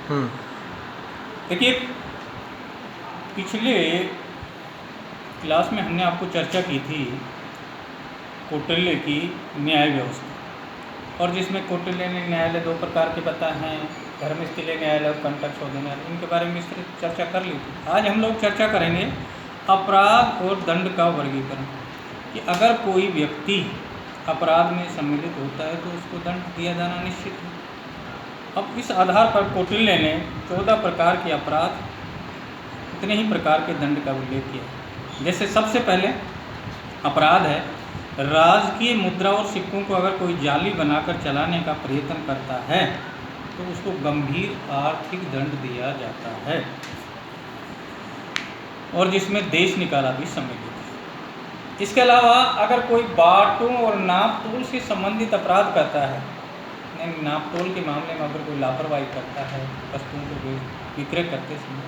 हम्म। देखिए, पिछले क्लास में हमने आपको चर्चा की थी कौटिल्य की न्याय व्यवस्था, और जिसमें कौटिल्य ने न्यायालय दो प्रकार के बताए हैं, धर्मस्थलीय न्यायालय और कंटक शोधन न्यायालय, इनके बारे में विस्तृत चर्चा कर ली थी। आज हम लोग चर्चा करेंगे अपराध और दंड का वर्गीकरण, कि अगर कोई व्यक्ति अपराध में सम्मिलित होता है तो उसको दंड दिया जाना निश्चित है। अब इस आधार पर कौटिल्य ने 14 प्रकार के अपराध, इतने ही प्रकार के दंड का उल्लेख किया। जैसे सबसे पहले अपराध है राजकीय मुद्रा और सिक्कों को अगर कोई जाली बनाकर चलाने का प्रयत्न करता है तो उसको गंभीर आर्थिक दंड दिया जाता है, और जिसमें देश निकाला भी सम्मिलित है। इसके अलावा अगर कोई बाटों और नाप तोल से संबंधित अपराध करता है, नाप तोल के मामले में अगर कोई लापरवाही करता है वस्तुओं को विक्रय करते समय,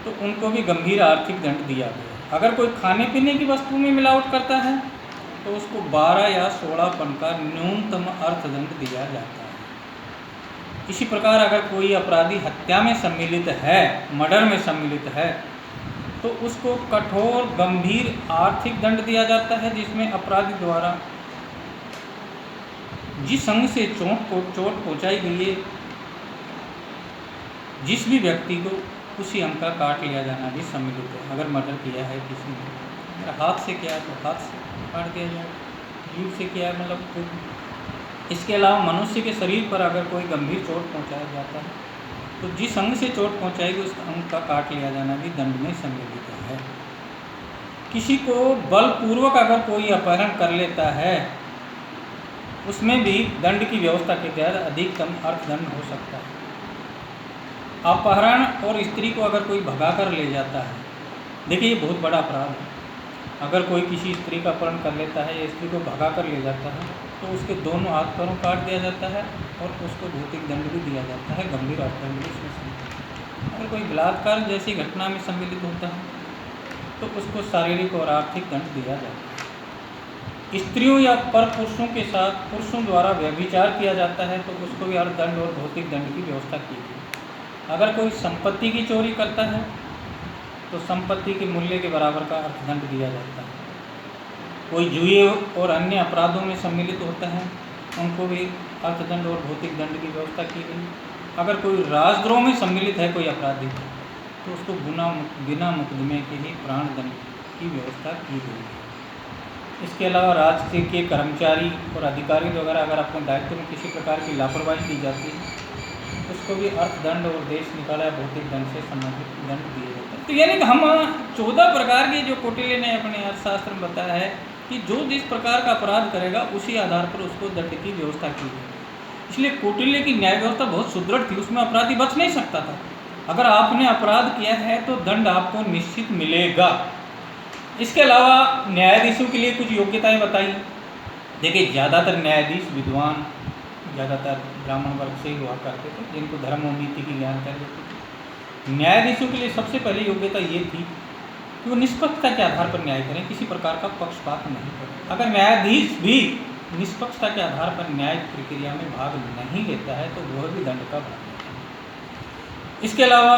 तो उनको भी गंभीर आर्थिक दंड दिया गया। अगर कोई खाने पीने की वस्तु में मिलावट करता है तो उसको 12 या 16 का न्यूनतम अर्थदंड दिया जाता है। इसी प्रकार अगर कोई अपराधी हत्या में सम्मिलित है, मर्डर में सम्मिलित है, तो उसको कठोर गंभीर आर्थिक दंड दिया जाता है, जिसमें अपराधी द्वारा जिस अंग से चोट पहुंचाई गई है जिस भी व्यक्ति को, उसी अंग का काट लिया जाना भी सम्मिलित है। अगर मर्डर किया है किसी ने, अगर हाथ से किया है तो हाथ से काट दिया जाए, जीभ से किया है मतलब। इसके अलावा मनुष्य के शरीर पर अगर कोई गंभीर चोट पहुंचाया जाता है तो जिस अंग से चोट पहुंचाएगी उस अंग का काट लिया जाना भी दंड में सम्मिलित है। किसी को बलपूर्वक अगर कोई अपहरण कर लेता है, उसमें भी दंड की व्यवस्था के तहत अधिकतम अर्थदंड हो सकता है। अपहरण और स्त्री को अगर कोई भगा कर ले जाता है, देखिए ये बहुत बड़ा अपराध है। अगर कोई किसी स्त्री का अपहरण कर लेता है या स्त्री को भगा कर ले जाता है तो उसके दोनों हाथ पैरों काट दिया जाता है और उसको भौतिक दंड भी दिया जाता है, गंभीर अर्थदंड भी इसमें सम्मिलित। अगर कोई बलात्कार जैसी घटना में सम्मिलित होता है तो उसको शारीरिक और आर्थिक दंड दिया जाता है। स्त्रियों या पर पुरुषों के साथ पुरुषों द्वारा व्यभिचार किया जाता है तो उसको भी अर्थदंड और भौतिक दंड की व्यवस्था की गई। अगर कोई संपत्ति की चोरी करता है तो संपत्ति के मूल्य के बराबर का अर्थदंड दिया जाता है। कोई जुए और अन्य अपराधों में सम्मिलित होता है, उनको भी अर्थदंड और भौतिक दंड की व्यवस्था की गई। अगर कोई राजद्रोह में सम्मिलित है कोई अपराधी, तो उसको बिना मुकदमे के ही प्राण दंड की व्यवस्था की गई है। इसके अलावा राज्य के कर्मचारी और अधिकारी वगैरह अगर अपने दायित्व में किसी प्रकार की लापरवाही की जाती है, उसको भी अर्थदंड और देश निकाला भौतिक दंड से संबंधित दंड दिए जाते हैं। तो यानी कि हम 14 प्रकार के जो कौटिल्य ने अपने अर्थशास्त्र में बताया है कि जो जिस प्रकार का अपराध करेगा उसी आधार पर उसको दंड की व्यवस्था की गई। इसलिए कौटिल्य की न्याय व्यवस्था बहुत सुदृढ़ थी, उसमें अपराधी बच नहीं सकता था। अगर आपने अपराध किया है तो दंड आपको निश्चित मिलेगा। इसके अलावा न्यायाधीशों के लिए कुछ योग्यताएं बताई। देखिए, ज़्यादातर न्यायाधीश विद्वान, ज़्यादातर ब्राह्मण वर्ग से ही हुआ करते थे, जिनको धर्म और नीति की जानकारी होती थी। न्यायाधीशों के लिए सबसे पहली योग्यता ये थी कि वो निष्पक्षता के आधार पर न्याय करें, किसी प्रकार का पक्षपात नहीं करें। अगर न्यायाधीश भी निष्पक्षता के आधार पर न्याय प्रक्रिया में भाग नहीं लेता है तो वह भी दंड का भाग लेता है। इसके अलावा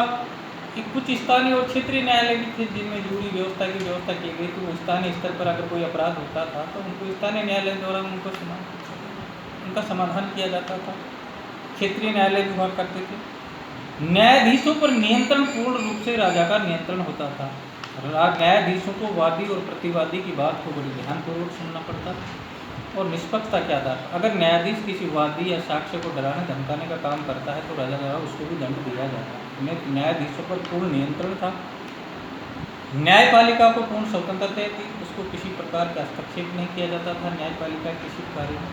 कुछ स्थानीय और क्षेत्रीय न्यायालय भी थे जिनमें जूरी व्यवस्था की व्यवस्था की गई। तो स्थानीय स्तर पर अगर कोई अपराध होता था तो उनको स्थानीय न्यायालय द्वारा उनका समाधान किया जाता था। क्षेत्रीय न्यायालय भी हुआ करते थे। न्यायाधीशों पर नियंत्रण पूर्ण रूप से राजा का नियंत्रण होता था। न्यायाधीशों को वादी और प्रतिवादी की बात को बड़ी ध्यानपूर्वक सुनना पड़ता था और निष्पक्षता के आधार पर अगर न्यायाधीश किसी वादी या साक्ष्य को डराने धमकाने का काम करता है तो राजा द्वारा उसको भी दंड दिया जाता है। न्यायाधीशों पर पूर्ण नियंत्रण था। न्यायपालिका को पूर्ण स्वतंत्रता थी, उसको किसी प्रकार का हस्तक्षेप नहीं किया जाता था न्यायपालिका किसी कार्य में।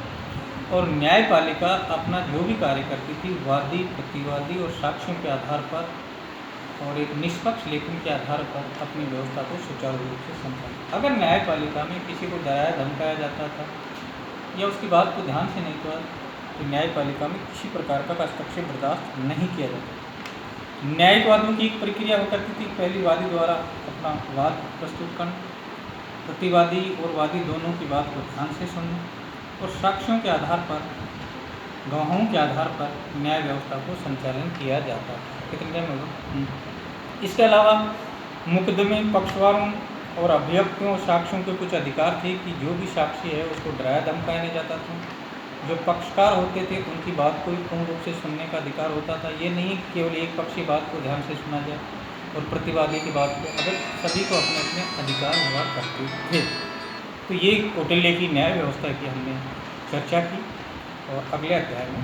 और न्यायपालिका अपना जो भी कार्य करती थी वादी, प्रतिवादी और साक्ष्यों के आधार पर और एक निष्पक्ष लेखन के आधार पर अपनी व्यवस्था को सुचारू रूप से संचालित। अगर न्यायपालिका में किसी को डराया धमकाया जाता था या उसकी बात को ध्यान से नहीं किया तो न्यायपालिका में किसी प्रकार का हस्तक्षेप बर्दाश्त नहीं किया जाता। न्यायिक वादों की एक प्रक्रिया हुआ करती थी। पहली वादी द्वारा अपना वाद प्रस्तुत करना, प्रतिवादी और वादी दोनों की बात को ध्यान से सुनना और साक्ष्यों के आधार पर गवाहों के आधार पर न्याय व्यवस्था को संचालन किया जाता था। कितने टाइम होगा? इसके अलावा मुकदमे पक्षवारों और अभियुक्तों और साक्षियों के कुछ अधिकार थे कि जो भी साक्षी है उसको डराया धमकाया नहीं जाता था। जो पक्षकार होते थे उनकी बात को पूर्ण रूप से सुनने का अधिकार होता था। ये नहीं कि केवल एक पक्षी बात को ध्यान से सुना जाए और प्रतिवादी की बात को, अगर सभी को अपने अपने अधिकार हुआ करते थे। तो ये कौटिल्य की न्याय व्यवस्था की हमने चर्चा की और अगले अध्याय में